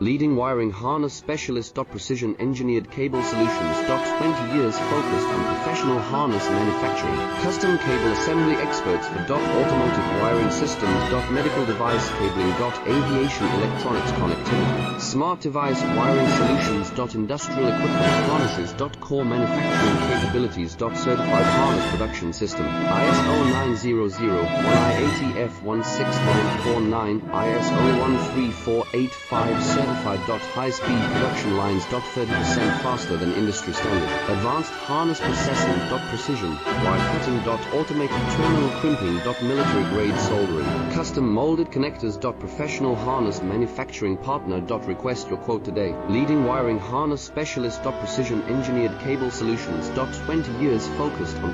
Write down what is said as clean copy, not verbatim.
Leading wiring harness specialist. Precision engineered cable solutions. 20 years focused on professional harness manufacturing. Custom cable assembly experts for automotive wiring systems. Medical device cabling. Aviation electronics connectivity. Smart device wiring solutions. Industrial equipment harnesses. Core manufacturing capabilities. Certified harness production system. ISO 9001 IATF 16949 ISO 13485 certified. High-speed production lines. 30% faster than industry standard. Advanced harness processing. Precision wire cutting. Automated terminal crimping. Military grade soldering. Custom molded connectors. Professional harness manufacturing partner. Request your quote today. Leading wiring harness specialist. Precision engineered cable solutions. 20 years focused on